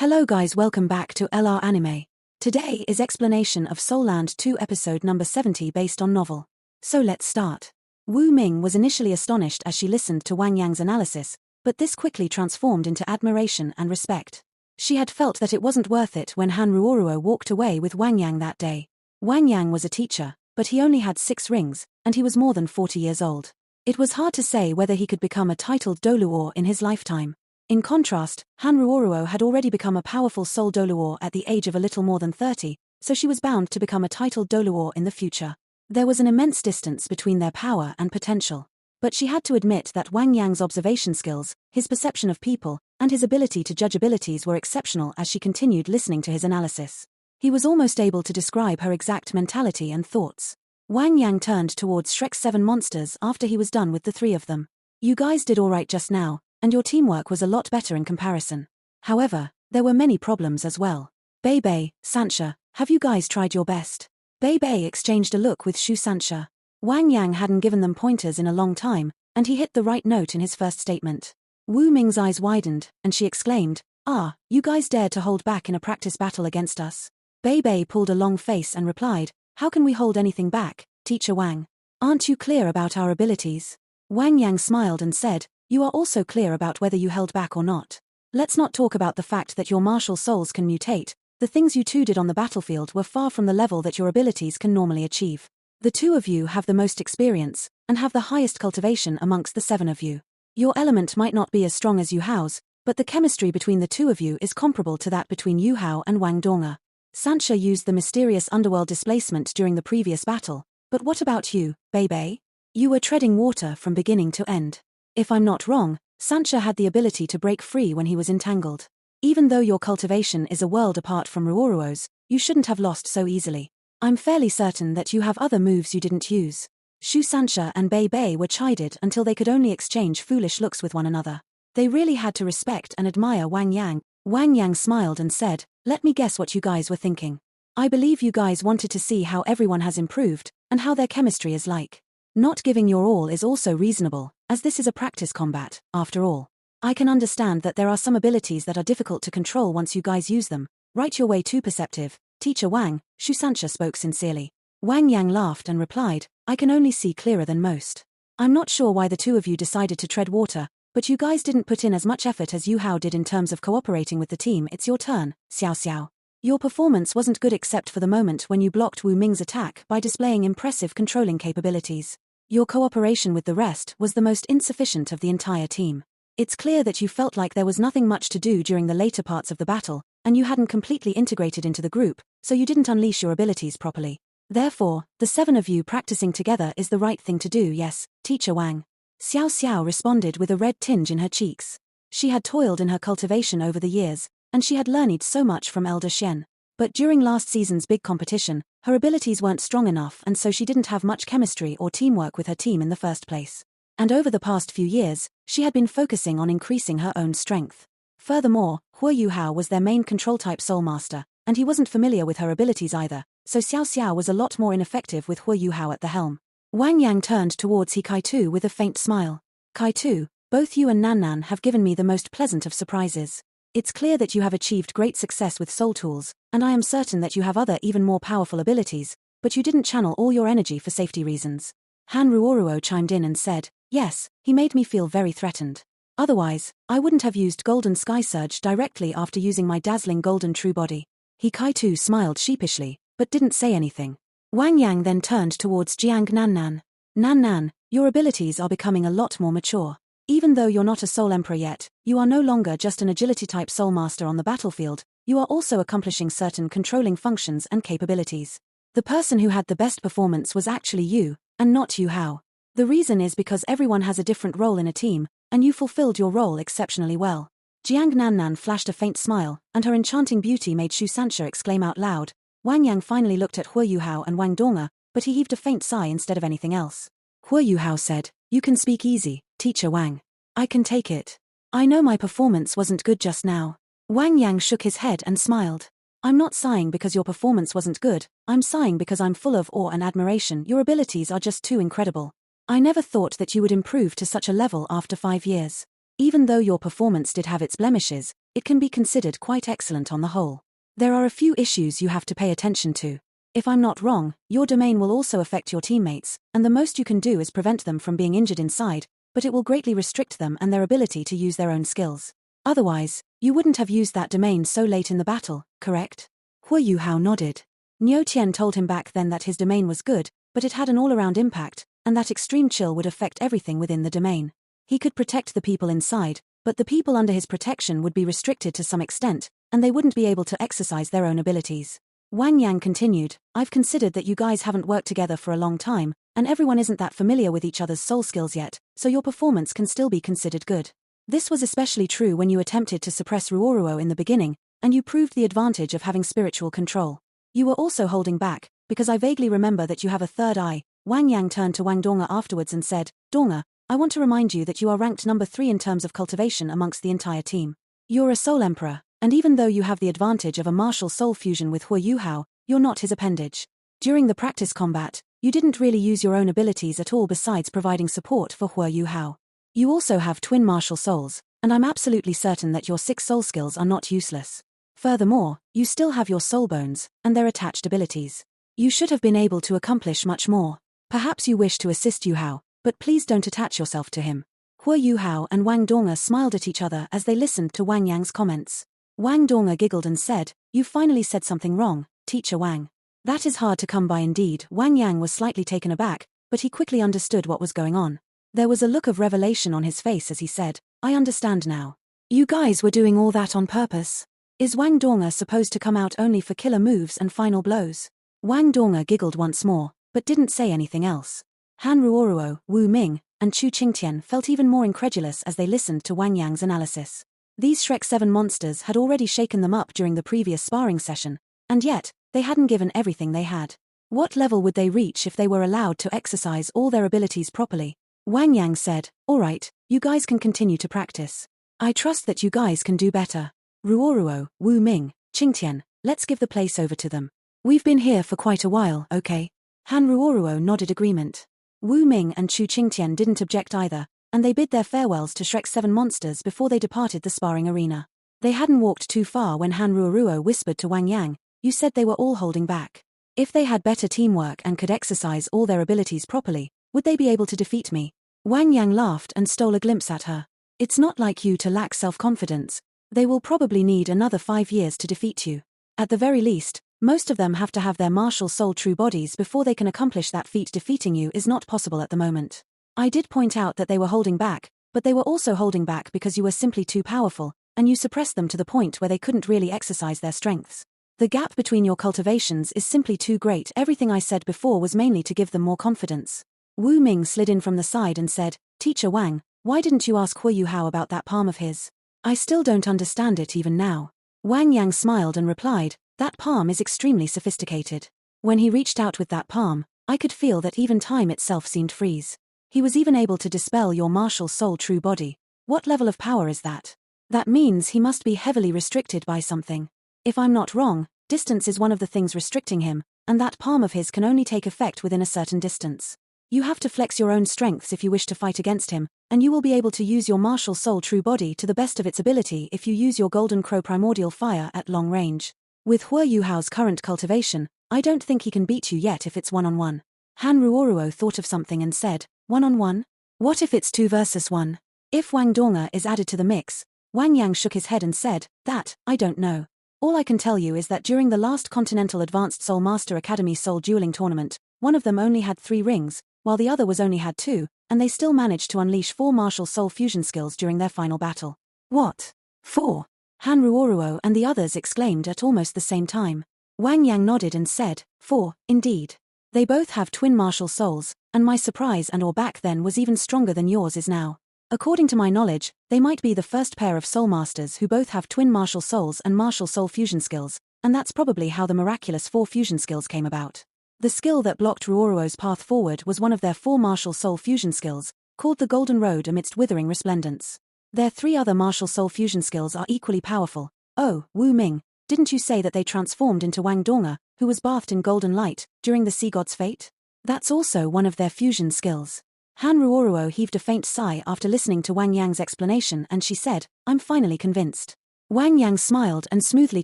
Hello guys, welcome back to LR Anime. Today is explanation of Soul Land 2 episode number 70 based on novel. So let's start. Wu Ming was initially astonished as she listened to Wang Yang's analysis, but this quickly transformed into admiration and respect. She had felt that it wasn't worth it when Han Ruoruo walked away with Wang Yang that day. Wang Yang was a teacher, but he only had 6 rings, and he was more than 40 years old. It was hard to say whether he could become a titled Doluo in his lifetime. In contrast, Han Ruoruo had already become a powerful Soul Doluo at the age of a little more than 30, so she was bound to become a titled Doluo in the future. There was an immense distance between their power and potential. But she had to admit that Wang Yang's observation skills, his perception of people, and his ability to judge abilities were exceptional as she continued listening to his analysis. He was almost able to describe her exact mentality and thoughts. Wang Yang turned towards Shrek's 7 monsters after he was done with the 3 of them. You guys did alright just now, and your teamwork was a lot better in comparison. However, there were many problems as well. Bei Bei, Sanxia, have you guys tried your best? Bei Bei exchanged a look with Shu Sanxia. Wang Yang hadn't given them pointers in a long time, and he hit the right note in his first statement. Wu Ming's eyes widened, and she exclaimed, "Ah, you guys dared to hold back in a practice battle against us." Bei Bei pulled a long face and replied, "How can we hold anything back, Teacher Wang? Aren't you clear about our abilities?" Wang Yang smiled and said, "You are also clear about whether you held back or not. Let's not talk about the fact that your martial souls can mutate. The things you two did on the battlefield were far from the level that your abilities can normally achieve. The 2 of you have the most experience, and have the highest cultivation amongst the 7 of you. Your element might not be as strong as Yu Hao's, but the chemistry between the 2 of you is comparable to that between Yu Hao and Wang Donga. Sanxia used the mysterious underworld displacement during the previous battle, but what about you, Bei Bei? You were treading water from beginning to end. If I'm not wrong, Sanxia had the ability to break free when he was entangled. Even though your cultivation is a world apart from Ruoruo's, you shouldn't have lost so easily. I'm fairly certain that you have other moves you didn't use." Shu Sanxia and Bei Bei were chided until they could only exchange foolish looks with one another. They really had to respect and admire Wang Yang. Wang Yang smiled and said, "Let me guess what you guys were thinking. I believe you guys wanted to see how everyone has improved, and how their chemistry is like. Not giving your all is also reasonable, as this is a practice combat, after all. I can understand that there are some abilities that are difficult to control once you guys use them. Right your way too perceptive, Teacher Wang," Shu Sanxia spoke sincerely. Wang Yang laughed and replied, "I can only see clearer than most. I'm not sure why the 2 of you decided to tread water, but you guys didn't put in as much effort as Yu Hao did in terms of cooperating with the team. It's your turn, Xiao Xiao. Your performance wasn't good except for the moment when you blocked Wu Ming's attack by displaying impressive controlling capabilities. Your cooperation with the rest was the most insufficient of the entire team. It's clear that you felt like there was nothing much to do during the later parts of the battle, and you hadn't completely integrated into the group, so you didn't unleash your abilities properly. Therefore, the 7 of you practicing together is the right thing to do, yes, Teacher Wang." Xiao Xiao responded with a red tinge in her cheeks. She had toiled in her cultivation over the years, and she had learned so much from Elder Shen. But during last season's big competition, her abilities weren't strong enough, and so she didn't have much chemistry or teamwork with her team in the first place. And over the past few years, she had been focusing on increasing her own strength. Furthermore, Huo Yu Hao was their main control-type soul master, and he wasn't familiar with her abilities either, so Xiao Xiao was a lot more ineffective with Huo Yu Hao at the helm. Wang Yang turned towards He Kai-Tu with a faint smile. "Kai-Tu, both you and Nan Nan have given me the most pleasant of surprises. It's clear that you have achieved great success with soul tools, and I am certain that you have other even more powerful abilities, but you didn't channel all your energy for safety reasons." Han Ruoruo chimed in and said, "Yes, he made me feel very threatened. Otherwise, I wouldn't have used Golden Sky Surge directly after using my dazzling Golden True Body." He Kai-Tu smiled sheepishly, but didn't say anything. Wang Yang then turned towards Jiang Nan Nan. "Nan Nan, your abilities are becoming a lot more mature. Even though you're not a Soul Emperor yet, you are no longer just an agility-type Soul Master on the battlefield, you are also accomplishing certain controlling functions and capabilities. The person who had the best performance was actually you, and not Yu Hao. The reason is because everyone has a different role in a team, and you fulfilled your role exceptionally well." Jiang Nan Nan flashed a faint smile, and her enchanting beauty made Shu Sanxia exclaim out loud. Wang Yang finally looked at Huo Yu Hao and Wang Donga, but he heaved a faint sigh instead of anything else. Huo Yu Hao said, "You can speak easy, Teacher Wang. I can take it. I know my performance wasn't good just now." Wang Yang shook his head and smiled. "I'm not sighing because your performance wasn't good, I'm sighing because I'm full of awe and admiration. Your abilities are just too incredible. I never thought that you would improve to such a level after 5 years. Even though your performance did have its blemishes, it can be considered quite excellent on the whole. There are a few issues you have to pay attention to. If I'm not wrong, your domain will also affect your teammates, and the most you can do is prevent them from being injured inside, but it will greatly restrict them and their ability to use their own skills. Otherwise, you wouldn't have used that domain so late in the battle, correct? Hua Yuhao nodded. Niu Tian told him back then that his domain was good, but it had an all-around impact, and that extreme chill would affect everything within the domain. He could protect the people inside, but the people under his protection would be restricted to some extent, and they wouldn't be able to exercise their own abilities. Wang Yang continued, I've considered that you guys haven't worked together for a long time, and everyone isn't that familiar with each other's soul skills yet, so your performance can still be considered good. This was especially true when you attempted to suppress Ruoruo in the beginning, and you proved the advantage of having spiritual control. You were also holding back, because I vaguely remember that you have a third eye. Wang Yang turned to Wang Donga afterwards and said, Donga, I want to remind you that you are ranked number 3 in terms of cultivation amongst the entire team. You're a soul emperor, and even though you have the advantage of a martial soul fusion with Hua Yuhao, you're not his appendage. During the practice combat, you didn't really use your own abilities at all besides providing support for Hua Yuhao. You also have twin martial souls, and I'm absolutely certain that your 6 soul skills are not useless. Furthermore, you still have your soul bones, and their attached abilities. You should have been able to accomplish much more. Perhaps you wish to assist Yuhao, but please don't attach yourself to him. Hua Yuhao and Wang Donga smiled at each other as they listened to Wang Yang's comments. Wang Donga giggled and said, You finally said something wrong, Teacher Wang. That is hard to come by indeed. Wang Yang was slightly taken aback, but he quickly understood what was going on. There was a look of revelation on his face as he said, I understand now. You guys were doing all that on purpose. Is Wang Donga supposed to come out only for killer moves and final blows? Wang Donga giggled once more, but didn't say anything else. Han Ruoruo, Wu Ming, and Chu Qingtian felt even more incredulous as they listened to Wang Yang's analysis. These Shrek 7 monsters had already shaken them up during the previous sparring session, and yet, they hadn't given everything they had. What level would they reach if they were allowed to exercise all their abilities properly? Wang Yang said, Alright, you guys can continue to practice. I trust that you guys can do better. Ruoruo, Wu Ming, Qingtian, let's give the place over to them. We've been here for quite a while, okay? Han Ruoruo nodded agreement. Wu Ming and Chu Qingtian didn't object either, and they bid their farewells to Shrek 7 monsters before they departed the sparring arena. They hadn't walked too far when Han Ruoruo whispered to Wang Yang, You said they were all holding back. If they had better teamwork and could exercise all their abilities properly, would they be able to defeat me? Wang Yang laughed and stole a glimpse at her. It's not like you to lack self-confidence. They will probably need another 5 years to defeat you. At the very least, most of them have to have their martial soul true bodies before they can accomplish that feat. Defeating you is not possible at the moment. I did point out that they were holding back, but they were also holding back because you were simply too powerful, and you suppressed them to the point where they couldn't really exercise their strengths. The gap between your cultivations is simply too great. Everything I said before was mainly to give them more confidence. Wu Ming slid in from the side and said, Teacher Wang, why didn't you ask Hua Yuhao about that palm of his? I still don't understand it even now. Wang Yang smiled and replied, That palm is extremely sophisticated. When he reached out with that palm, I could feel that even time itself seemed freeze. He was even able to dispel your martial soul true body. What level of power is that? That means he must be heavily restricted by something. If I'm not wrong, distance is one of the things restricting him, and that palm of his can only take effect within a certain distance. You have to flex your own strengths if you wish to fight against him, and you will be able to use your martial soul true body to the best of its ability if you use your Golden Crow primordial fire at long range. With Hua Yuhao's current cultivation, I don't think he can beat you yet if it's one-on-one. Han Ruoruo thought of something and said, One-on-one? What if it's 2 versus 1? If Wang Donga is added to the mix? Wang Yang shook his head and said, That, I don't know. All I can tell you is that during the last Continental Advanced Soul Master Academy Soul Dueling Tournament, one of them only had 3 rings, while the other was only had 2, and they still managed to unleash 4 martial soul fusion skills during their final battle. What? 4? Han Ruoruo and the others exclaimed at almost the same time. Wang Yang nodded and said, 4, indeed. They both have twin martial souls, and my surprise and awe back then was even stronger than yours is now. According to my knowledge, they might be the first pair of soul masters who both have twin martial souls and martial soul fusion skills, and that's probably how the miraculous 4 fusion skills came about. The skill that blocked Ruoruo's path forward was one of their 4 martial soul fusion skills, called the Golden Road amidst withering resplendence. Their 3 other martial soul fusion skills are equally powerful. Oh, Wu Ming, didn't you say that they transformed into Wang Donga, who was bathed in golden light, during the Sea God's fate? That's also one of their fusion skills. Han Ruoruo heaved a faint sigh after listening to Wang Yang's explanation, and she said, "I'm finally convinced." Wang Yang smiled and smoothly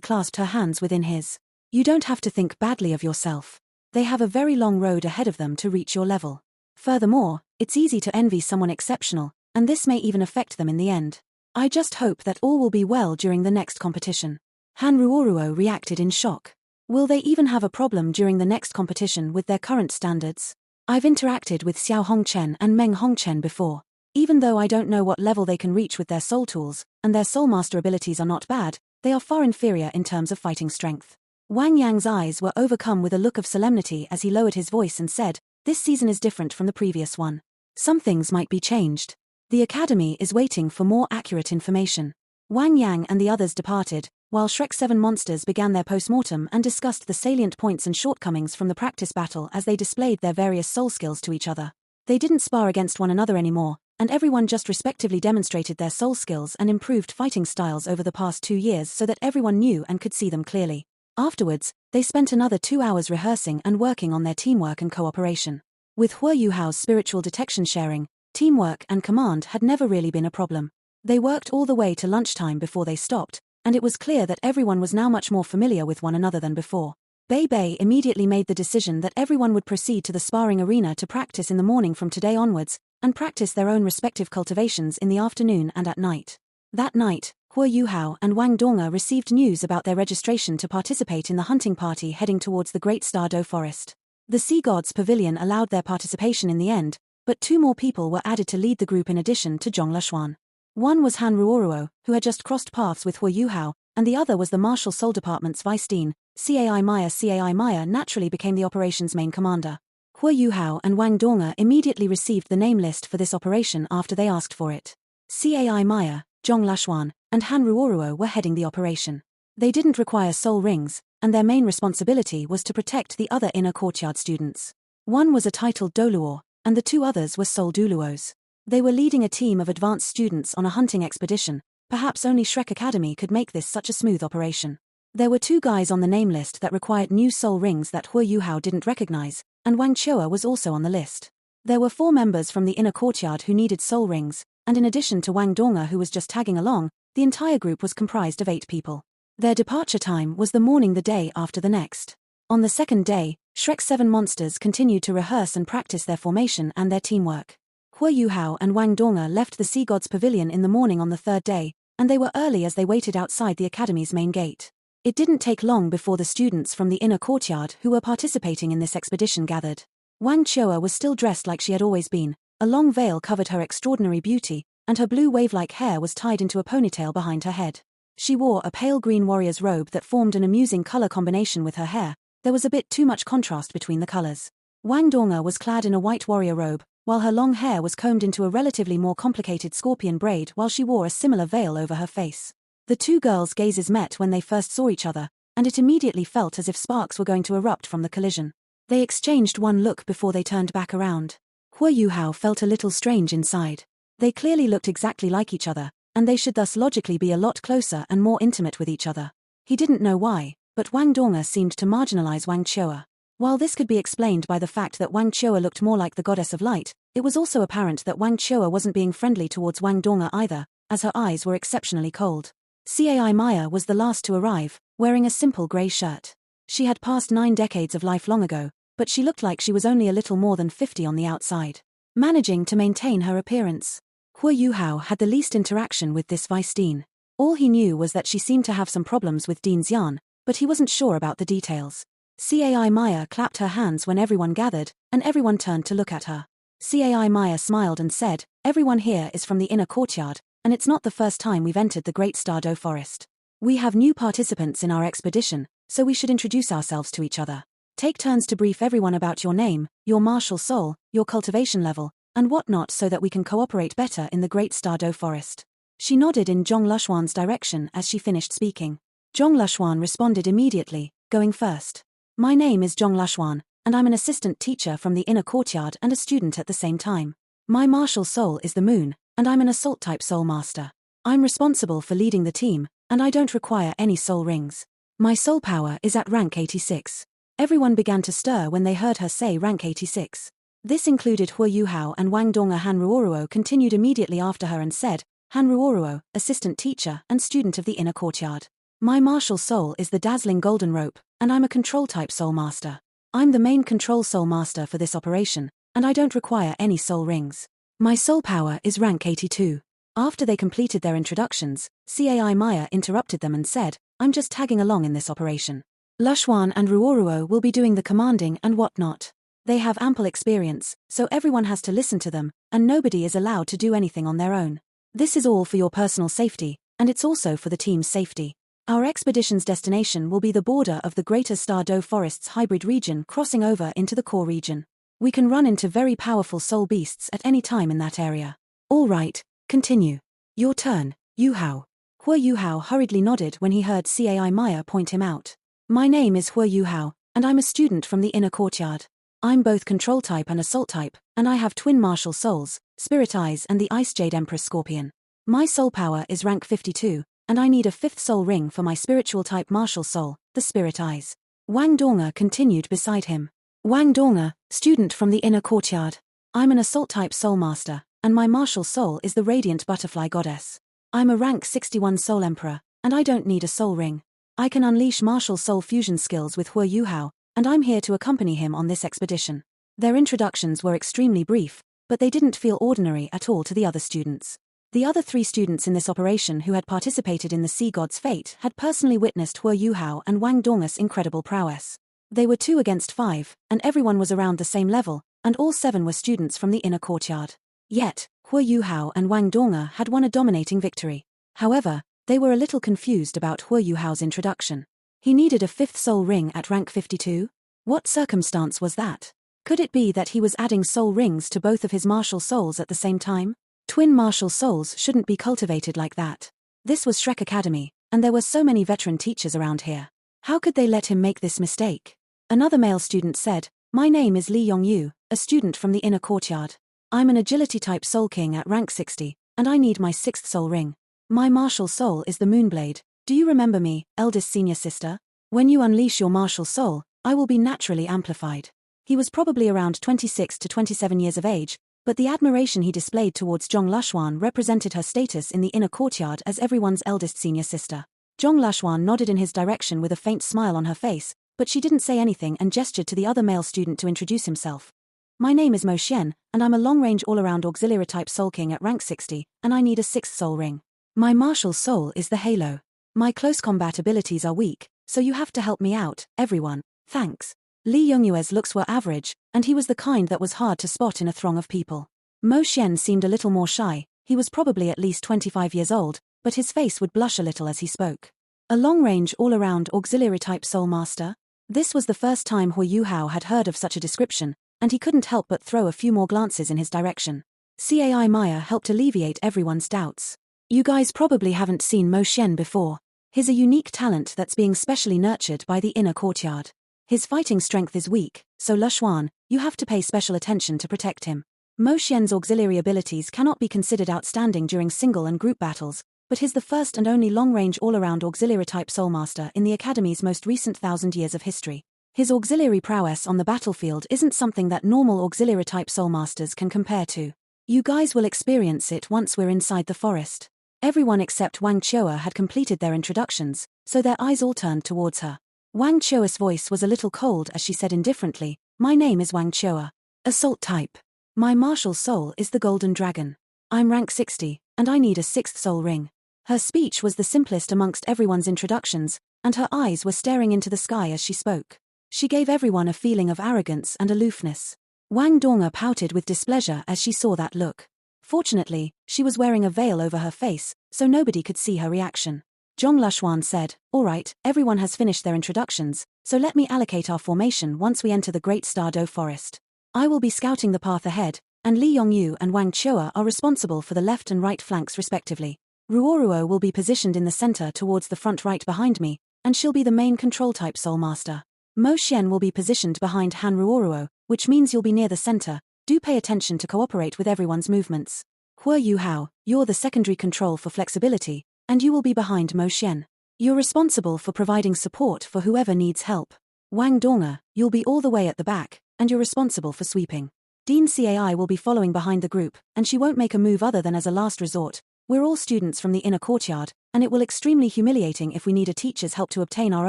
clasped her hands within his. "You don't have to think badly of yourself. They have a very long road ahead of them to reach your level. Furthermore, it's easy to envy someone exceptional, and this may even affect them in the end. I just hope that all will be well during the next competition." Han Ruoruo reacted in shock. Will they even have a problem during the next competition with their current standards? I've interacted with Xiao Hongchen and Meng Hongchen before. Even though I don't know what level they can reach with their soul tools, and their soul master abilities are not bad, they are far inferior in terms of fighting strength. Wang Yang's eyes were overcome with a look of solemnity as he lowered his voice and said, "This season is different from the previous one. Some things might be changed. The Academy is waiting for more accurate information." Wang Yang and the others departed, while Shrek 7 monsters began their post-mortem and discussed the salient points and shortcomings from the practice battle as they displayed their various soul skills to each other. They didn't spar against one another anymore, and everyone just respectively demonstrated their soul skills and improved fighting styles over the past 2 years so that everyone knew and could see them clearly. Afterwards, they spent another 2 hours rehearsing and working on their teamwork and cooperation. With Hua Yuhao's spiritual detection sharing, teamwork and command had never really been a problem. They worked all the way to lunchtime before they stopped, and it was clear that everyone was now much more familiar with one another than before. Bei Bei immediately made the decision that everyone would proceed to the sparring arena to practice in the morning from today onwards, and practice their own respective cultivations in the afternoon and at night. That night, Hua Yuhao and Wang Donga received news about their registration to participate in the hunting party heading towards the Great Star Do Forest. The Sea Gods Pavilion allowed their participation in the end, but 2 more people were added to lead the group in addition to Zhong Lushuan. One was Han Ruoruo, who had just crossed paths with Hua Yuhao, and the other was the Martial Soul Department's Vice Dean, Cai Maya. Cai Maya naturally became the operation's main commander. Hua Yuhao and Wang Donga immediately received the name list for this operation after they asked for it. Cai Maya, Zhong Lushuan, and Han Ruoruo were heading the operation. They didn't require soul rings, and their main responsibility was to protect the other inner courtyard students. One was a titled Doluo, and the 2 others were Soul Duluos. They were leading a team of advanced students on a hunting expedition. Perhaps only Shrek Academy could make this such a smooth operation. There were 2 guys on the name list that required new soul rings that Hua Yuhao didn't recognize, and Wang Chua was also on the list. There were 4 members from the inner courtyard who needed soul rings, and in addition to Wang Donga who was just tagging along, the entire group was comprised of 8 people. Their departure time was the morning the day after the next. On the second day, Shrek 7 monsters continued to rehearse and practice their formation and their teamwork. Hua Yuhao and Wang Donga left the Sea Gods Pavilion in the morning on the 3rd day, and they were early as they waited outside the Academy's main gate. It didn't take long before the students from the inner courtyard who were participating in this expedition gathered. Wang Chua was still dressed like she had always been. A long veil covered her extraordinary beauty, and her blue wave-like hair was tied into a ponytail behind her head. She wore a pale green warrior's robe that formed an amusing color combination with her hair. There was a bit too much contrast between the colors. Wang Donga was clad in a white warrior robe, while her long hair was combed into a relatively more complicated scorpion braid while she wore a similar veil over her face. The 2 girls' gazes met when they first saw each other, and it immediately felt as if sparks were going to erupt from the collision. They exchanged one look before they turned back around. Hua Yuhao felt a little strange inside. They clearly looked exactly like each other, and they should thus logically be a lot closer and more intimate with each other. He didn't know why, but Wang Donga seemed to marginalize Wang Chua. While this could be explained by the fact that Wang Chua looked more like the goddess of light, it was also apparent that Wang Chua wasn't being friendly towards Wang Donga either, as her eyes were exceptionally cold. Cai Maya was the last to arrive, wearing a simple grey shirt. She had passed 9 decades of life long ago, but she looked like she was only a little more than 50 on the outside. Managing to maintain her appearance. Hua Yuhao had the least interaction with this vice dean. All he knew was that she seemed to have some problems with Dean Xian, but he wasn't sure about the details. Cai Maya clapped her hands when everyone gathered, and everyone turned to look at her. Cai Maya smiled and said, "Everyone here is from the inner courtyard, and it's not the first time we've entered the Great Star Do Forest. We have new participants in our expedition, so we should introduce ourselves to each other. Take turns to brief everyone about your name, your martial soul, your cultivation level, and whatnot so that we can cooperate better in the Great Star Do Forest." She nodded in Zhong Lushuan's direction as she finished speaking. Zhong Lushuan responded immediately, going first. "My name is Zhong Lushuan, and I'm an assistant teacher from the inner courtyard and a student at the same time. My martial soul is the moon, and I'm an assault-type soul master. I'm responsible for leading the team, and I don't require any soul rings. My soul power is at rank 86. Everyone began to stir when they heard her say rank 86. This included Hua Yuhao and Wang Dong. Han Ruoruo continued immediately after her and said, Han Ruoruo, assistant teacher and student of the inner courtyard. My martial soul is the dazzling golden rope, and I'm a control-type soul master. I'm the main control soul master for this operation, and I don't require any soul rings. My soul power is rank 82. After they completed their introductions, Cai Maya interrupted them and said, I'm just tagging along in this operation. Lushuan and Ruoruo will be doing the commanding and whatnot. They have ample experience, so everyone has to listen to them, and nobody is allowed to do anything on their own. This is all for your personal safety, and it's also for the team's safety. Our expedition's destination will be the border of the Greater Star-Do Forest's hybrid region crossing over into the core region. We can run into very powerful soul beasts at any time in that area. All right, continue. Your turn, Yuhao. Hua Yuhao hurriedly nodded when he heard Cai Maya point him out. My name is Hua Yuhao, and I'm a student from the inner courtyard. I'm both control type and assault type, and I have twin martial souls, Spirit Eyes and the Ice Jade Empress Scorpion. My soul power is rank 52, and I need a 5th soul ring for my spiritual type martial soul, the Spirit Eyes. Wang Donga continued beside him. Wang Donga, student from the inner courtyard. I'm an assault type soul master, and my martial soul is the Radiant Butterfly Goddess. I'm a rank 61 soul emperor, and I don't need a soul ring. I can unleash martial soul fusion skills with Hua Yuhao, and I'm here to accompany him on this expedition. Their introductions were extremely brief, but they didn't feel ordinary at all to the other students. The other 3 students in this operation who had participated in the Sea God's fate had personally witnessed Hua Yuhao and Wang Donga's incredible prowess. They were 2 against 5, and everyone was around the same level, and all 7 were students from the inner courtyard. Yet, Hua Yuhao and Wang Donga had won a dominating victory. However, they were a little confused about Hua Yuhao's introduction. He needed a 5th soul ring at rank 52? What circumstance was that? Could it be that he was adding soul rings to both of his martial souls at the same time? Twin martial souls shouldn't be cultivated like that. This was Shrek Academy, and there were so many veteran teachers around here. How could they let him make this mistake? Another male student said, My name is Li Yongyu, a student from the inner courtyard. I'm an agility-type soul king at rank 60, and I need my 6th soul ring. My martial soul is the Moonblade. Do you remember me, eldest senior sister? When you unleash your martial soul, I will be naturally amplified. He was probably around 26 to 27 years of age, but the admiration he displayed towards Zhong Lushuan represented her status in the inner courtyard as everyone's eldest senior sister. Zhong Lushuan nodded in his direction with a faint smile on her face, but she didn't say anything and gestured to the other male student to introduce himself. My name is Mo Xian, and I'm a long-range all-around auxiliary-type soul king at rank 60, and I need a 6th soul ring. My martial soul is the Halo. My close combat abilities are weak, so you have to help me out, everyone, thanks. Li Yongyue's looks were average, and he was the kind that was hard to spot in a throng of people. Mo Xian seemed a little more shy. He was probably at least 25 years old, but his face would blush a little as he spoke. A long-range all-around auxiliary-type soul master? This was the first time Hua Yuhao had heard of such a description, and he couldn't help but throw a few more glances in his direction. Cai Maya helped alleviate everyone's doubts. You guys probably haven't seen Mo Xian before. He's a unique talent that's being specially nurtured by the inner courtyard. His fighting strength is weak, so Lushuan, you have to pay special attention to protect him. Mo Xian's auxiliary abilities cannot be considered outstanding during single and group battles, but he's the first and only long-range all-around auxiliary-type soulmaster in the Academy's most recent 1,000 years of history. His auxiliary prowess on the battlefield isn't something that normal auxiliary-type soulmasters can compare to. You guys will experience it once we're inside the forest. Everyone except Wang Chua had completed their introductions, so their eyes all turned towards her. Wang Chua's voice was a little cold as she said indifferently, My name is Wang Chua. Assault type. My martial soul is the Golden Dragon. I'm rank 60, and I need a 6th soul ring. Her speech was the simplest amongst everyone's introductions, and her eyes were staring into the sky as she spoke. She gave everyone a feeling of arrogance and aloofness. Wang Donga pouted with displeasure as she saw that look. Fortunately, she was wearing a veil over her face, so nobody could see her reaction. Zhong Lushuan said, All right, everyone has finished their introductions, so let me allocate our formation once we enter the Great Star-Do Forest. I will be scouting the path ahead, and Li Yongyu and Wang Chua are responsible for the left and right flanks respectively. Ruoruo will be positioned in the center towards the front right behind me, and she'll be the main control-type soul master. Mo Xian will be positioned behind Han Ruoruo, which means you'll be near the center. Do pay attention to cooperate with everyone's movements. Hua Yuhao, you're the secondary control for flexibility, and you will be behind Mo Xian. You're responsible for providing support for whoever needs help. Wang Donga, you'll be all the way at the back, and you're responsible for sweeping. Dean CAI will be following behind the group, and she won't make a move other than as a last resort. We're all students from the inner courtyard, and it will extremely humiliating if we need a teacher's help to obtain our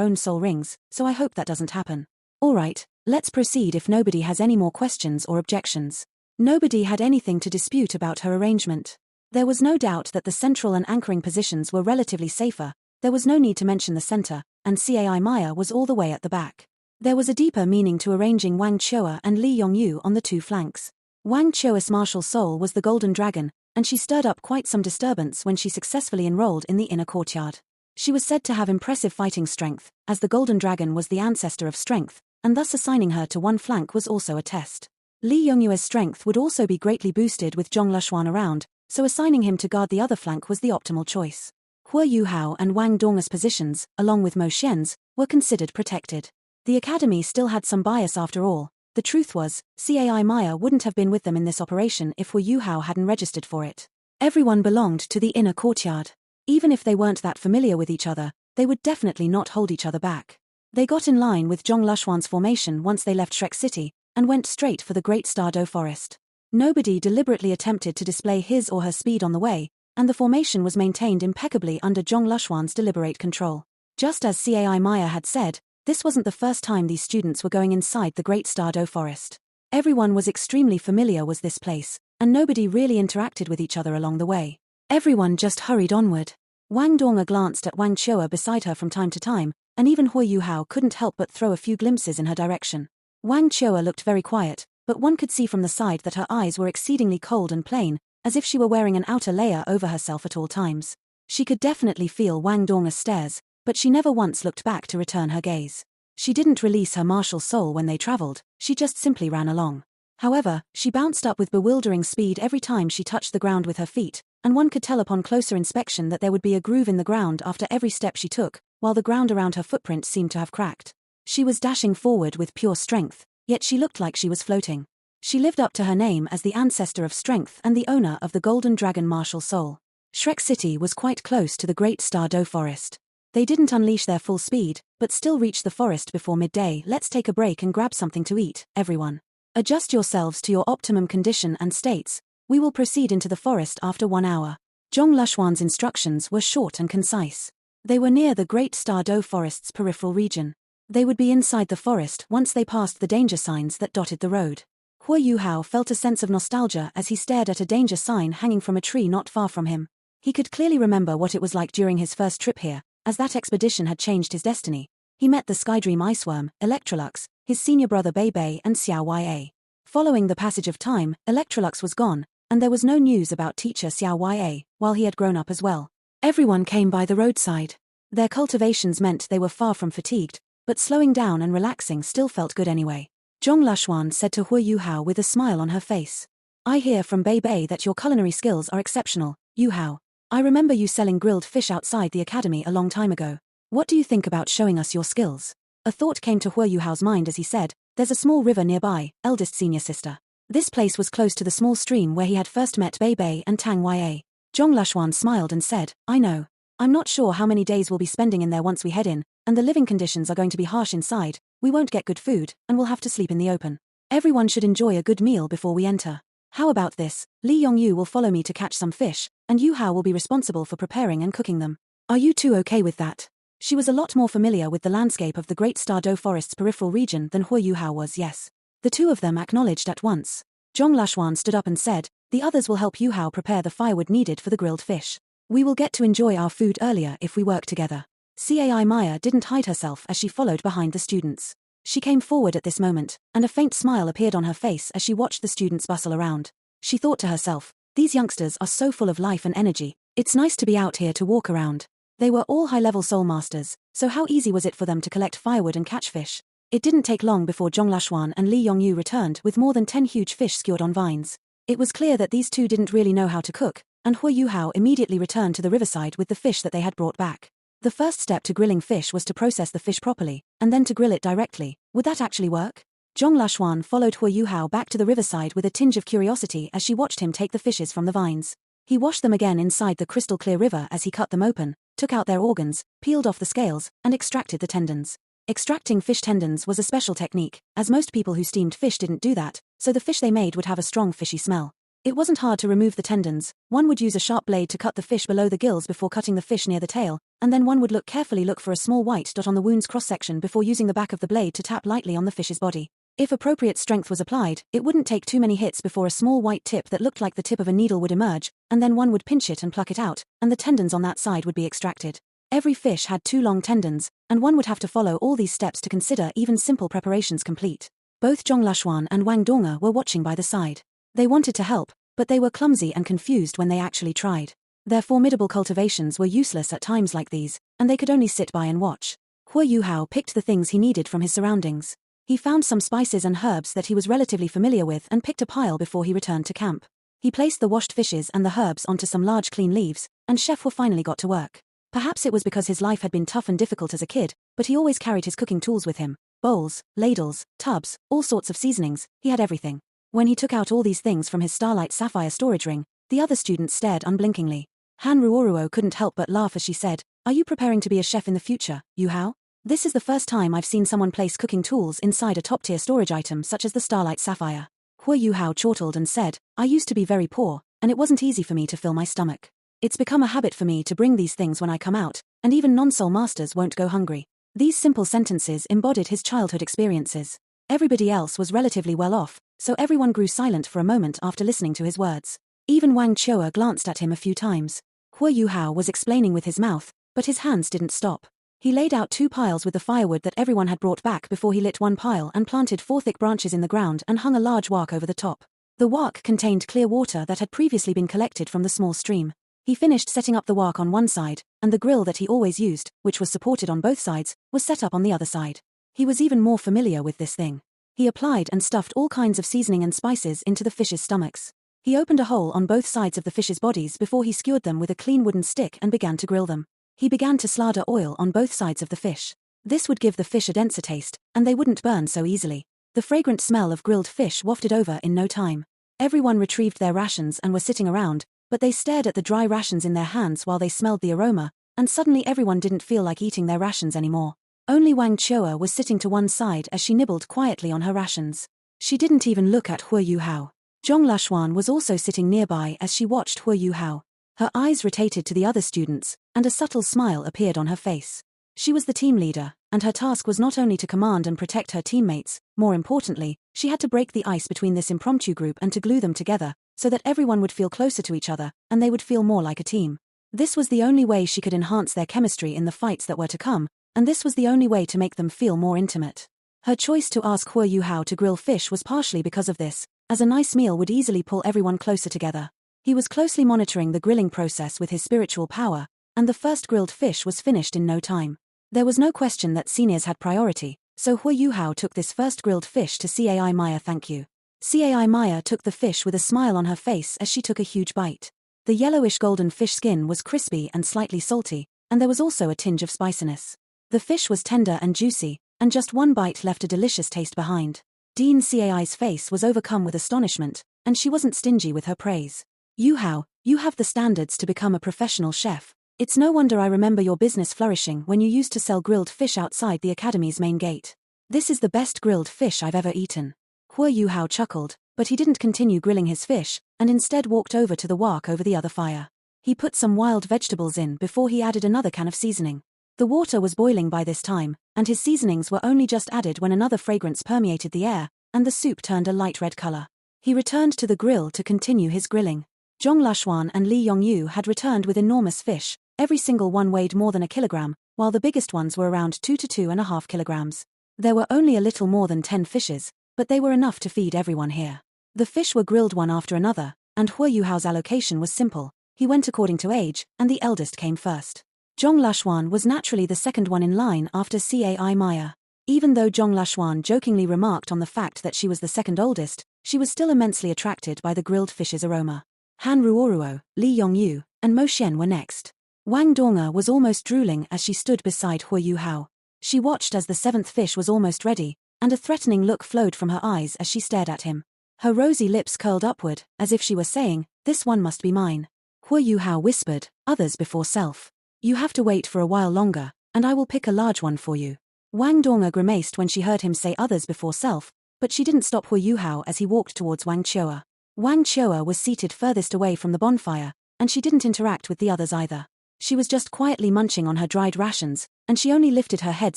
own soul rings, so I hope that doesn't happen. Alright, let's proceed if nobody has any more questions or objections. Nobody had anything to dispute about her arrangement. There was no doubt that the central and anchoring positions were relatively safer. There was no need to mention the center, and CAI Maya was all the way at the back. There was a deeper meaning to arranging Wang Chua and Li Yongyu on the two flanks. Wang Chua's martial soul was the Golden Dragon, and she stirred up quite some disturbance when she successfully enrolled in the inner courtyard. She was said to have impressive fighting strength, as the Golden Dragon was the ancestor of strength, and thus assigning her to one flank was also a test. Li Yongyue's strength would also be greatly boosted with Zhong Lushuan around, so assigning him to guard the other flank was the optimal choice. Hua Yuhao and Wang Dong's positions, along with Mo Xian's, were considered protected. The academy still had some bias after all. The truth was, CAI Maya wouldn't have been with them in this operation if Hua Yuhao hadn't registered for it. Everyone belonged to the inner courtyard. Even if they weren't that familiar with each other, they would definitely not hold each other back. They got in line with Zhong Lushuan's formation once they left Shrek City, and went straight for the Great Stardo Forest. Nobody deliberately attempted to display his or her speed on the way, and the formation was maintained impeccably under Zhong Lushuan's deliberate control. Just as CAI Maya had said, this wasn't the first time these students were going inside the Great Stardo Forest. Everyone was extremely familiar with this place, and nobody really interacted with each other along the way. Everyone just hurried onward. Wang Dong glanced at Wang Chua beside her from time to time, and even Hua Yuhao couldn't help but throw a few glimpses in her direction. Wang Chua looked very quiet, but one could see from the side that her eyes were exceedingly cold and plain, as if she were wearing an outer layer over herself at all times. She could definitely feel Wang Dong's stares, but she never once looked back to return her gaze. She didn't release her martial soul when they traveled, she just simply ran along. However, she bounced up with bewildering speed every time she touched the ground with her feet, and one could tell upon closer inspection that there would be a groove in the ground after every step she took, while the ground around her footprint seemed to have cracked. She was dashing forward with pure strength, yet she looked like she was floating. She lived up to her name as the ancestor of strength and the owner of the Golden Dragon martial soul. Shrek City was quite close to the Great Stardo Forest. They didn't unleash their full speed, but still reached the forest before midday. Let's take a break and grab something to eat, everyone. Adjust yourselves to your optimum condition and states. We will proceed into the forest after 1 hour. Zhong Lushuan's instructions were short and concise. They were near the Great Stardo Forest's peripheral region. They would be inside the forest once they passed the danger signs that dotted the road. Hua Yuhao felt a sense of nostalgia as he stared at a danger sign hanging from a tree not far from him. He could clearly remember what it was like during his first trip here, as that expedition had changed his destiny. He met the Skydream Iceworm, Electrolux, his senior brother Bei Bei and Xiao Ya. Following the passage of time, Electrolux was gone, and there was no news about teacher Xiao Ya, while he had grown up as well. Everyone came by the roadside. Their cultivations meant they were far from fatigued, but slowing down and relaxing still felt good anyway. Zhong Lushuan said to Hua Yuhao with a smile on her face. I hear from Bei Bei that your culinary skills are exceptional, Yuhao. I remember you selling grilled fish outside the academy a long time ago. What do you think about showing us your skills? A thought came to Hua Yuhao's mind as he said, there's a small river nearby, eldest senior sister. This place was close to the small stream where he had first met Bei Bei and Tang Ya. Zhong Lushuan smiled and said, I know. I'm not sure how many days we'll be spending in there once we head in, and the living conditions are going to be harsh inside. We won't get good food, and we'll have to sleep in the open. Everyone should enjoy a good meal before we enter. How about this? Li Yongyu will follow me to catch some fish, and Yuhao will be responsible for preparing and cooking them. Are you two okay with that? She was a lot more familiar with the landscape of the Great Stardo Forest's peripheral region than Hua Yuhao was. Yes. The two of them acknowledged at once. Zhong Lushuan stood up and said, the others will help Yuhao prepare the firewood needed for the grilled fish. We will get to enjoy our food earlier if we work together. CAI Maya didn't hide herself as she followed behind the students. She came forward at this moment, and a faint smile appeared on her face as she watched the students bustle around. She thought to herself, these youngsters are so full of life and energy, it's nice to be out here to walk around. They were all high-level soul masters, so how easy was it for them to collect firewood and catch fish? It didn't take long before Zhong Lushuan and Li Yongyu returned with more than 10 huge fish skewered on vines. It was clear that these two didn't really know how to cook, and Hua Yuhao immediately returned to the riverside with the fish that they had brought back. The first step to grilling fish was to process the fish properly, and then to grill it directly. Would that actually work? Zhong Lushuan followed Hua Yuhao back to the riverside with a tinge of curiosity as she watched him take the fishes from the vines. He washed them again inside the crystal-clear river as he cut them open, took out their organs, peeled off the scales, and extracted the tendons. Extracting fish tendons was a special technique, as most people who steamed fish didn't do that, so the fish they made would have a strong fishy smell. It wasn't hard to remove the tendons. One would use a sharp blade to cut the fish below the gills before cutting the fish near the tail, and then one would carefully look for a small white dot on the wound's cross-section before using the back of the blade to tap lightly on the fish's body. If appropriate strength was applied, it wouldn't take too many hits before a small white tip that looked like the tip of a needle would emerge, and then one would pinch it and pluck it out, and the tendons on that side would be extracted. Every fish had 2 long tendons, and one would have to follow all these steps to consider even simple preparations complete. Both Zhong Lashuan and Wang Donga were watching by the side. They wanted to help, but they were clumsy and confused when they actually tried. Their formidable cultivations were useless at times like these, and they could only sit by and watch. Hua Yuhao picked the things he needed from his surroundings. He found some spices and herbs that he was relatively familiar with and picked a pile before he returned to camp. He placed the washed fishes and the herbs onto some large clean leaves, and Chef Hua finally got to work. Perhaps it was because his life had been tough and difficult as a kid, but he always carried his cooking tools with him. Bowls, ladles, tubs, all sorts of seasonings, he had everything. When he took out all these things from his starlight sapphire storage ring, the other students stared unblinkingly. Han Ruoruo couldn't help but laugh as she said, "Are you preparing to be a chef in the future, Yuhao? This is the first time I've seen someone place cooking tools inside a top-tier storage item such as the starlight sapphire." Hua Yuhao chortled and said, "I used to be very poor, and it wasn't easy for me to fill my stomach. It's become a habit for me to bring these things when I come out, and even non-soul masters won't go hungry." These simple sentences embodied his childhood experiences. Everybody else was relatively well off, so everyone grew silent for a moment after listening to his words. Even Wang Chua glanced at him a few times. Hua Yuhao was explaining with his mouth, but his hands didn't stop. He laid out 2 piles with the firewood that everyone had brought back before he lit one pile and planted 4 thick branches in the ground and hung a large wok over the top. The wok contained clear water that had previously been collected from the small stream. He finished setting up the wok on one side, and the grill that he always used, which was supported on both sides, was set up on the other side. He was even more familiar with this thing. He applied and stuffed all kinds of seasoning and spices into the fish's stomachs. He opened a hole on both sides of the fish's bodies before he skewered them with a clean wooden stick and began to grill them. He began to slather oil on both sides of the fish. This would give the fish a denser taste, and they wouldn't burn so easily. The fragrant smell of grilled fish wafted over in no time. Everyone retrieved their rations and were sitting around, but they stared at the dry rations in their hands while they smelled the aroma, and suddenly everyone didn't feel like eating their rations anymore. Only Wang Chua was sitting to one side as she nibbled quietly on her rations. She didn't even look at Hua Yuhao. Zhong Lashuan was also sitting nearby as she watched Hua Yuhao. Her eyes rotated to the other students, and a subtle smile appeared on her face. She was the team leader, and her task was not only to command and protect her teammates, more importantly, she had to break the ice between this impromptu group and to glue them together, so that everyone would feel closer to each other, and they would feel more like a team. This was the only way she could enhance their chemistry in the fights that were to come, and this was the only way to make them feel more intimate. Her choice to ask Hua Yuhao to grill fish was partially because of this, as a nice meal would easily pull everyone closer together. He was closely monitoring the grilling process with his spiritual power, and the first grilled fish was finished in no time. There was no question that seniors had priority, so Hua Yuhao took this first grilled fish to Cai Maya. "Thank you." Cai Maya took the fish with a smile on her face as she took a huge bite. The yellowish golden fish skin was crispy and slightly salty, and there was also a tinge of spiciness. The fish was tender and juicy, and just one bite left a delicious taste behind. Dean Cai's face was overcome with astonishment, and she wasn't stingy with her praise. "Yuhao, you have the standards to become a professional chef. It's no wonder I remember your business flourishing when you used to sell grilled fish outside the academy's main gate. This is the best grilled fish I've ever eaten." Hua Yuhao chuckled, but he didn't continue grilling his fish, and instead walked over to the wok over the other fire. He put some wild vegetables in before he added another can of seasoning. The water was boiling by this time, and his seasonings were only just added when another fragrance permeated the air, and the soup turned a light red color. He returned to the grill to continue his grilling. Zhong Lashuan and Li Yongyu had returned with enormous fish. Every single one weighed more than a kilogram, while the biggest ones were around 2 to 2.5 kilograms. There were only a little more than 10 fishes, but they were enough to feed everyone here. The fish were grilled one after another, and Hua Yuhao's allocation was simple. He went according to age, and the eldest came first. Zhong Lashuan was naturally the second one in line after Cai Maya. Even though Zhong Lashuan jokingly remarked on the fact that she was the second oldest, she was still immensely attracted by the grilled fish's aroma. Han Ruoruo, Li Yongyu, and Mo Xian were next. Wang Donga was almost drooling as she stood beside Hua Yuhao. She watched as the 7th fish was almost ready, and a threatening look flowed from her eyes as she stared at him. Her rosy lips curled upward, as if she were saying, "This one must be mine." Hua Yuhao whispered, "Others before self. You have to wait for a while longer, and I will pick a large one for you." Wang Donga grimaced when she heard him say others before self, but she didn't stop Hu Yuhao as he walked towards Wang Chua. Wang Chua was seated furthest away from the bonfire, and she didn't interact with the others either. She was just quietly munching on her dried rations, and she only lifted her head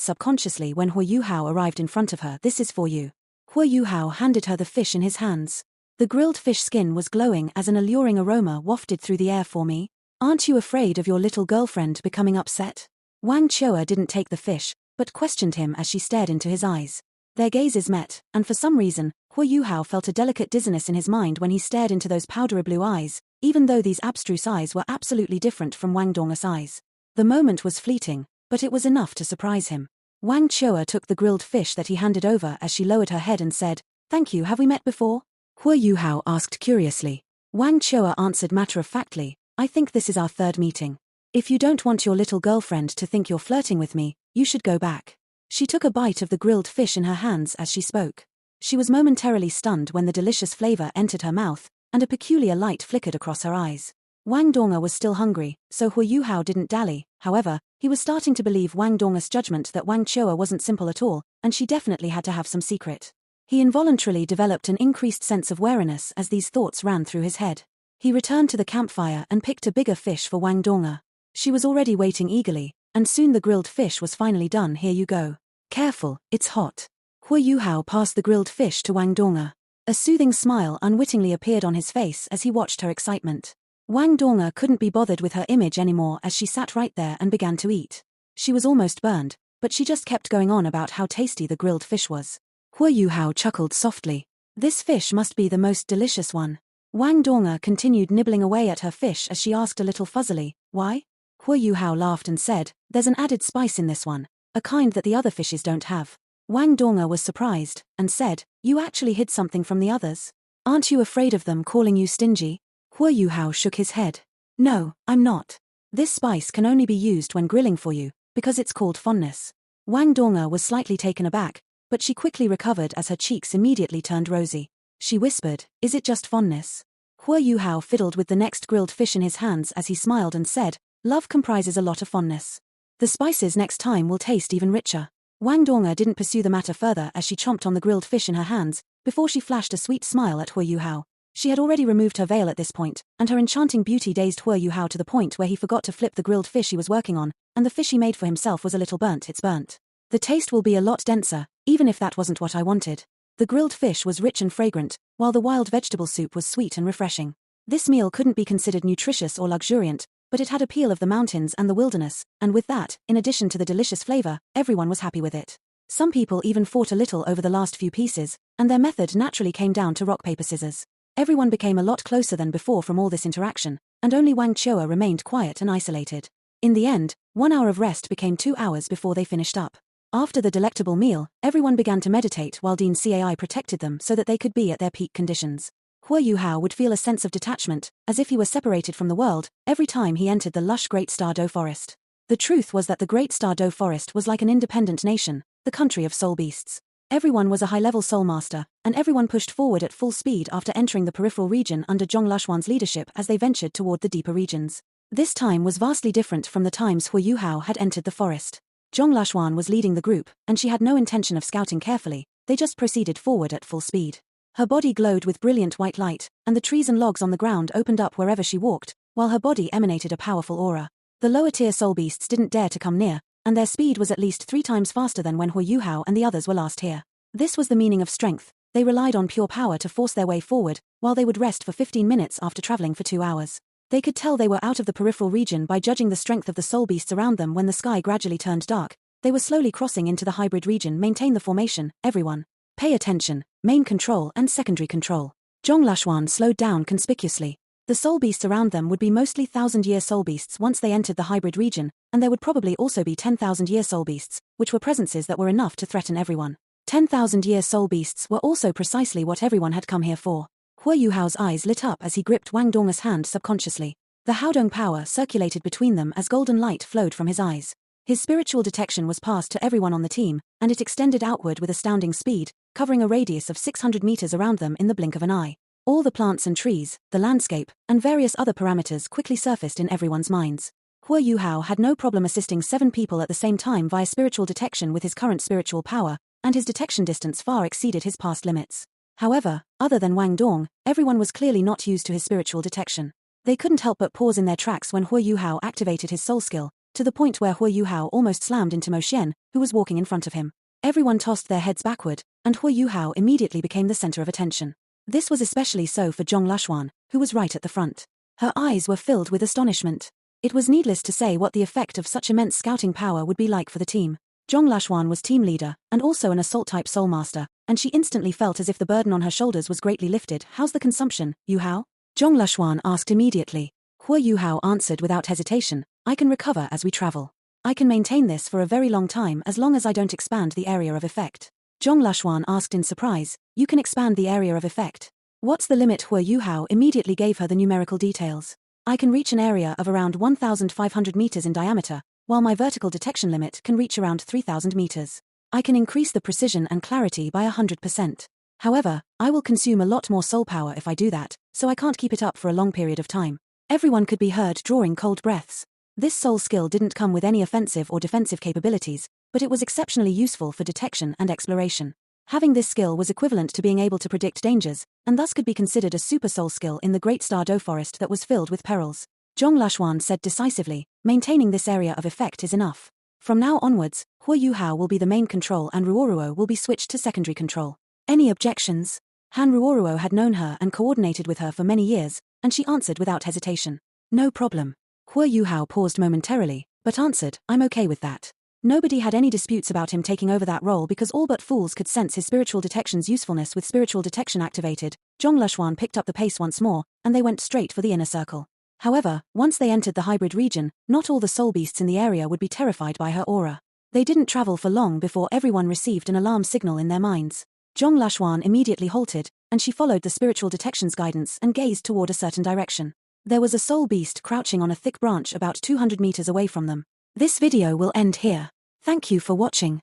subconsciously when Hu Yuhao arrived in front of her. "This is for you." Hu Yuhao handed her the fish in his hands. The grilled fish skin was glowing as an alluring aroma wafted through the air. "For me? Aren't you afraid of your little girlfriend becoming upset?" Wang Chua didn't take the fish, but questioned him as she stared into his eyes. Their gazes met, and for some reason, Hu Yuhao felt a delicate dizziness in his mind when he stared into those powdery blue eyes, even though these abstruse eyes were absolutely different from Wang Dong's eyes. The moment was fleeting, but it was enough to surprise him. Wang Chua took the grilled fish that he handed over as she lowered her head and said, "Thank you, have we met before?" Hu Yuhao asked curiously. Wang Chua answered matter-of-factly, "I think this is our third meeting. If you don't want your little girlfriend to think you're flirting with me, you should go back." She took a bite of the grilled fish in her hands as she spoke. She was momentarily stunned when the delicious flavor entered her mouth, and a peculiar light flickered across her eyes. Wang Dong was still hungry, so Hu Yuhao didn't dally. However, he was starting to believe Wang Dong's judgment that Wang Chua wasn't simple at all, and she definitely had to have some secret. He involuntarily developed an increased sense of wariness as these thoughts ran through his head. He returned to the campfire and picked a bigger fish for Wang Dong. She was already waiting eagerly, and soon the grilled fish was finally done. "Here you go. Careful, it's hot." Hu Yuhao passed the grilled fish to Wang Dong. A soothing smile unwittingly appeared on his face as he watched her excitement. Wang Dong couldn't be bothered with her image anymore as she sat right there and began to eat. She was almost burned, but she just kept going on about how tasty the grilled fish was. Hu Yuhao chuckled softly. "This fish must be the most delicious one." Wang Dong continued nibbling away at her fish as she asked a little fuzzily, "Why?" Hu Yuhao laughed and said, "There's an added spice in this one, a kind that the other fishes don't have." Wang Dong was surprised, and said, "You actually hid something from the others? Aren't you afraid of them calling you stingy?" Hu Yuhao shook his head. "No, I'm not. This spice can only be used when grilling for you, because it's called fondness." Wang Dong was slightly taken aback, but she quickly recovered as her cheeks immediately turned rosy. She whispered, "Is it just fondness?" Hu Yuhao fiddled with the next grilled fish in his hands as he smiled and said, "Love comprises a lot of fondness. The spices next time will taste even richer." Wang Dong didn't pursue the matter further as she chomped on the grilled fish in her hands, before she flashed a sweet smile at Hu Yuhao. She had already removed her veil at this point, and her enchanting beauty dazed Hu Yuhao to the point where he forgot to flip the grilled fish he was working on, and the fish he made for himself was a little burnt. "It's burnt. The taste will be a lot denser, even if that wasn't what I wanted." The grilled fish was rich and fragrant, while the wild vegetable soup was sweet and refreshing. This meal couldn't be considered nutritious or luxuriant, but it had appeal of the mountains and the wilderness, and with that, in addition to the delicious flavor, everyone was happy with it. Some people even fought a little over the last few pieces, and their method naturally came down to rock paper scissors. Everyone became a lot closer than before from all this interaction, and only Wang Chua remained quiet and isolated. In the end, 1 hour of rest became 2 hours before they finished up. After the delectable meal, everyone began to meditate while Dean Cai protected them so that they could be at their peak conditions. Hu Yuhao would feel a sense of detachment, as if he were separated from the world, every time he entered the lush Great Star Do Forest. The truth was that the Great Star Do Forest was like an independent nation, the country of soul beasts. Everyone was a high-level soul master, and everyone pushed forward at full speed after entering the peripheral region under Zhong Lushuan's leadership as they ventured toward the deeper regions. This time was vastly different from the times Hu Yuhao had entered the forest. Zhong Lushuan was leading the group, and she had no intention of scouting carefully, they just proceeded forward at full speed. Her body glowed with brilliant white light, and the trees and logs on the ground opened up wherever she walked, while her body emanated a powerful aura. The lower-tier soul beasts didn't dare to come near, and their speed was at least 3 times faster than when Hu Yuhao and the others were last here. This was the meaning of strength. They relied on pure power to force their way forward, while they would rest for 15 minutes after traveling for 2 hours. They could tell they were out of the peripheral region by judging the strength of the soul beasts around them when the sky gradually turned dark. They were slowly crossing into the hybrid region. Maintain the formation, everyone. Pay attention, main control and secondary control. Zhong Lushuan slowed down conspicuously. The soul beasts around them would be mostly 1,000-year soul beasts once they entered the hybrid region, and there would probably also be 10,000-year soul beasts, which were presences that were enough to threaten everyone. 10,000-year soul beasts were also precisely what everyone had come here for. Hu Yuhao's eyes lit up as he gripped Wang Dong's hand subconsciously. The Haodong power circulated between them as golden light flowed from his eyes. His spiritual detection was passed to everyone on the team, and it extended outward with astounding speed, covering a radius of 600 meters around them in the blink of an eye. All the plants and trees, the landscape, and various other parameters quickly surfaced in everyone's minds. Hu Yuhao had no problem assisting 7 people at the same time via spiritual detection with his current spiritual power, and his detection distance far exceeded his past limits. However, other than Wang Dong, everyone was clearly not used to his spiritual detection. They couldn't help but pause in their tracks when Hua Yuhao activated his soul skill, to the point where Hua Yuhao almost slammed into Mo Xian, who was walking in front of him. Everyone tossed their heads backward, and Hua Yuhao immediately became the center of attention. This was especially so for Zhong Lashuan, who was right at the front. Her eyes were filled with astonishment. It was needless to say what the effect of such immense scouting power would be like for the team. Zhong Lashuan was team leader, and also an assault-type soul master, and she instantly felt as if the burden on her shoulders was greatly lifted. How's the consumption, Yuhao? Zhong Lashuan asked immediately. Hua Yuhao answered without hesitation, I can recover as we travel. I can maintain this for a very long time as long as I don't expand the area of effect. Zhong Lashuan asked in surprise, you can expand the area of effect? What's the limit? Hua Yuhao immediately gave her the numerical details. I can reach an area of around 1,500 meters in diameter, while my vertical detection limit can reach around 3,000 meters. I can increase the precision and clarity by 100%. However, I will consume a lot more soul power if I do that, so I can't keep it up for a long period of time. Everyone could be heard drawing cold breaths. This soul skill didn't come with any offensive or defensive capabilities, but it was exceptionally useful for detection and exploration. Having this skill was equivalent to being able to predict dangers, and thus could be considered a super soul skill in the Great Star Do forest that was filled with perils. Zhong Lashuan said decisively, maintaining this area of effect is enough. From now onwards, Hua Yuhao will be the main control and Ruoruo will be switched to secondary control. Any objections? Han Ruoruo had known her and coordinated with her for many years, and she answered without hesitation. No problem. Hua Yuhao paused momentarily, but answered, I'm okay with that. Nobody had any disputes about him taking over that role because all but fools could sense his spiritual detection's usefulness. With spiritual detection activated, Zhong Lashuan picked up the pace once more, and they went straight for the inner circle. However, once they entered the hybrid region, not all the soul beasts in the area would be terrified by her aura. They didn't travel for long before everyone received an alarm signal in their minds. Zhong Lashuan immediately halted, and she followed the spiritual detection's guidance and gazed toward a certain direction. There was a soul beast crouching on a thick branch about 200 meters away from them. This video will end here. Thank you for watching.